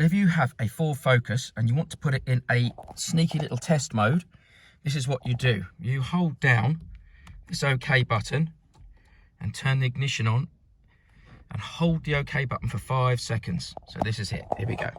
if you have a full focus and you want to put it in a sneaky little test mode, this is what you do. You hold down this OK button and turn the ignition on and hold the OK button for 5 seconds. So this is it. Here we go.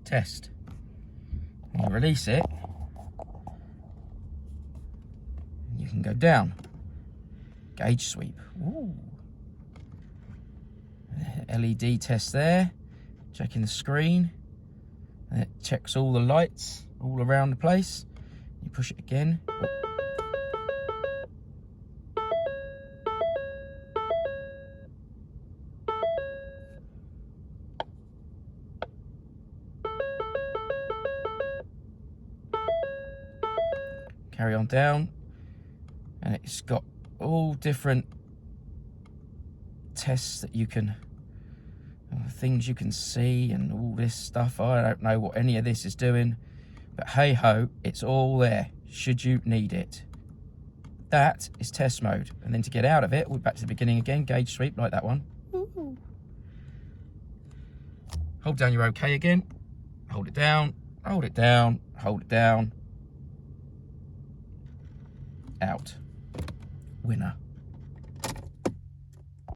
Test. And you release it, you can go down. Gauge sweep. Ooh. LED test there. Checking the screen. And it checks all the lights all around the place. You push it again. Carry on down, and it's got all different tests that you can, things you can see and all this stuff. I don't know what any of this is doing, but hey ho, it's all there should you need it. That is test mode, and then to get out of it, we're back to the beginning again, gauge sweep like that one. Ooh. Hold down your OK again, hold it down, hold it down, hold it down. Out. Winner.